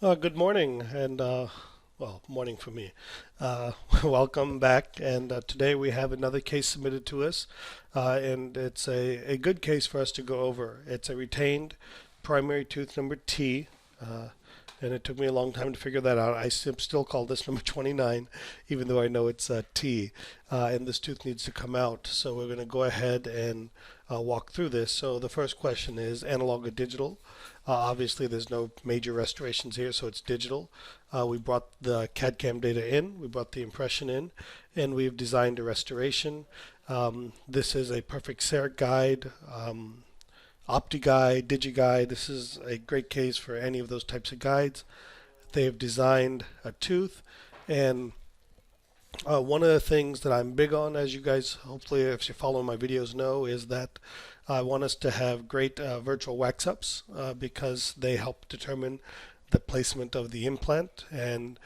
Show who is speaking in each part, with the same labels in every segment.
Speaker 1: Good morning, and well, morning for me. Welcome back, and today we have another case submitted to us, and it's a good case for us to go over. It's a retained primary tooth number T, and it took me a long time to figure that out. I still call this number 29, even though I know it's T, and this tooth needs to come out. So we're going to go ahead and walk through this. So the first question is analog or digital? Obviously, there's no major restorations here, so it's digital. We brought the CAD/CAM data in, we brought the impression in, and we've designed a restoration. This is a perfect CEREC guide, OptiGuide, DigiGuide. This is a great case for any of those types of guides. They have designed a tooth, and one of the things that I'm big on, as you guys hopefully if you follow my videos know, is that I want us to have great virtual wax-ups because they help determine the placement of the implant. And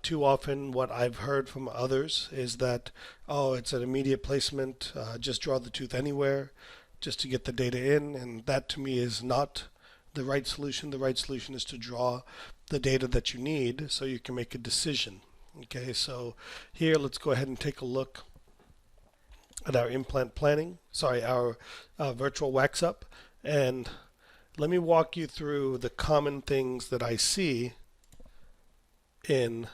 Speaker 1: too often what I've heard from others is that, oh, it's an immediate placement, just draw the tooth anywhere just to get the data in. And that to me is not the right solution. The right solution is to draw the data that you need so you can make a decision. Okay, so here let's go ahead and take a look at our implant planning, our virtual wax up, and let me walk you through the common things that I see in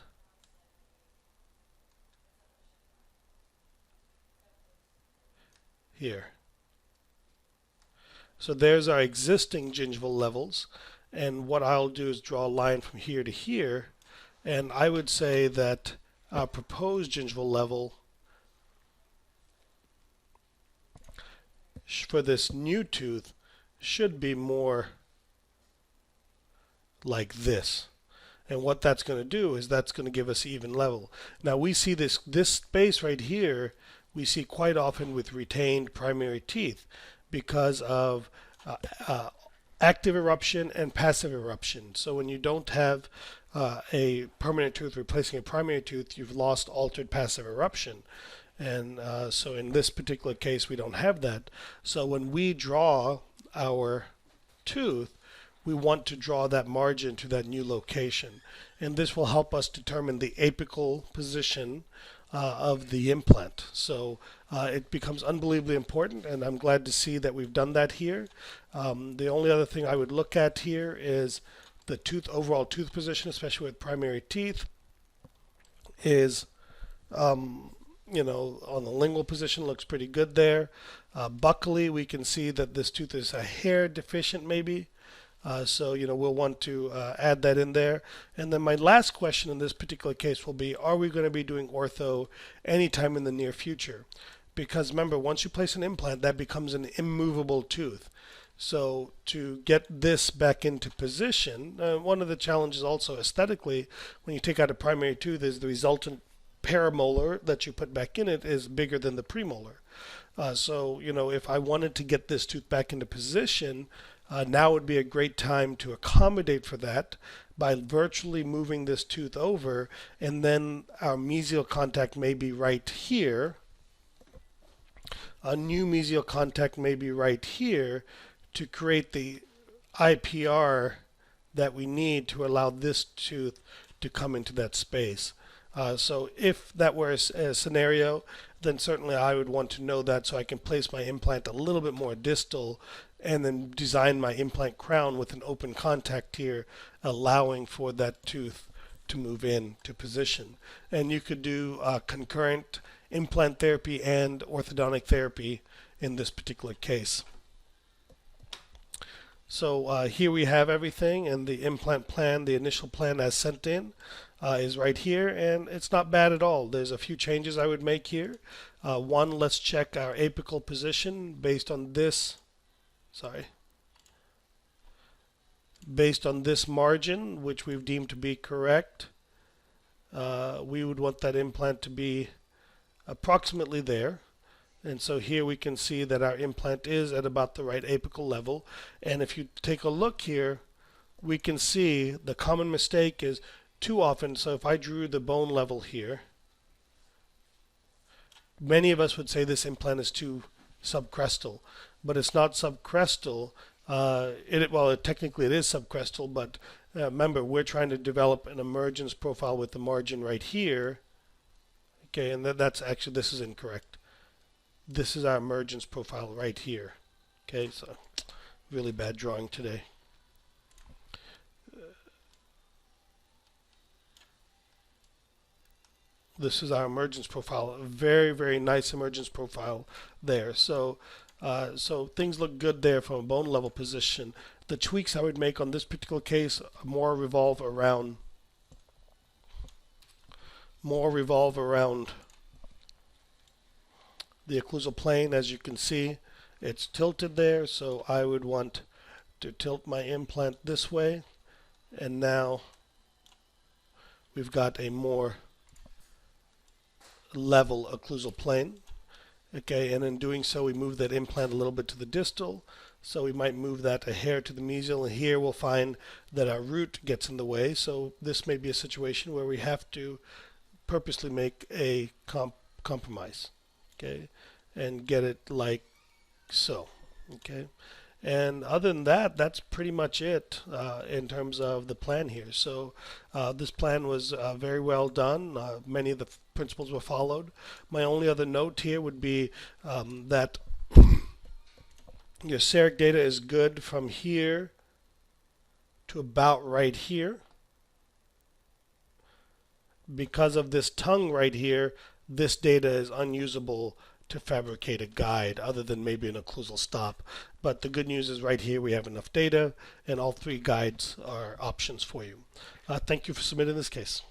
Speaker 1: here. So there's our existing gingival levels, and what I'll do is draw a line from here to here, and I would say that our proposed gingival level for this new tooth should be more like this. And what that's going to do is that's going to give us even level. Now we see this space right here, we see quite often with retained primary teeth because of active eruption and passive eruption. So when you don't have a permanent tooth replacing a primary tooth, you've lost altered passive eruption. And so in this particular case, we don't have that. So when we draw our tooth, we want to draw that margin to that new location. And this will help us determine the apical position of the implant. So it becomes unbelievably important, and I'm glad to see that we've done that here. The only other thing I would look at here is the overall tooth position, especially with primary teeth, is on the lingual position looks pretty good there. Buccally, we can see that this tooth is a hair deficient maybe. So we'll want to add that in there. And then my last question in this particular case will be, are we going to be doing ortho anytime in the near future? Because remember, once you place an implant, that becomes an immovable tooth. So to get this back into position, one of the challenges also aesthetically, when you take out a primary tooth, is the resultant paramolar that you put back in it is bigger than the premolar. So if I wanted to get this tooth back into position, now would be a great time to accommodate for that by virtually moving this tooth over, and then our mesial contact may be right here. A new mesial contact may be right here to create the IPR that we need to allow this tooth to come into that space. So if that were a scenario, then certainly I would want to know that so I can place my implant a little bit more distal and then design my implant crown with an open contact here, allowing for that tooth to move in to position. And you could do concurrent implant therapy and orthodontic therapy in this particular case. So here we have everything, and the implant plan, the initial plan as sent in, is right here, and it's not bad at all. There's a few changes I would make here. One, let's check our apical position based on this. Based on this margin, which we've deemed to be correct, we would want that implant to be approximately there. And so here we can see that our implant is at about the right apical level. And if you take a look here, we can see the common mistake is too often. So if I drew the bone level here, many of us would say this implant is too subcrestal, but it's not subcrestal. Technically it is subcrestal, but Remember, we're trying to develop an emergence profile with the margin right here. Okay, and that's actually, this is incorrect. This is our emergence profile right here. Okay, so really bad drawing today. This is our emergence profile. A very, very nice emergence profile there. So things look good there from a bone level position. The tweaks I would make on this particular case more revolve around the occlusal plane. As you can see, it's tilted there, so I would want to tilt my implant this way, and now we've got a more level occlusal plane. Okay, and in doing so, we move that implant a little bit to the distal. So we might move that a hair to the mesial, and here we'll find that our root gets in the way. So this may be a situation where we have to purposely make a compromise, okay, and get it like so, okay. And other than that, that's pretty much it in terms of the plan here. So this plan was very well done. Many of the principles were followed. My only other note here would be that your seric data is good from here to about right here. Because of this tongue right here, this data is unusable to fabricate a guide other than maybe an occlusal stop. But the good news is right here we have enough data, and all three guides are options for you. Thank you for submitting this case.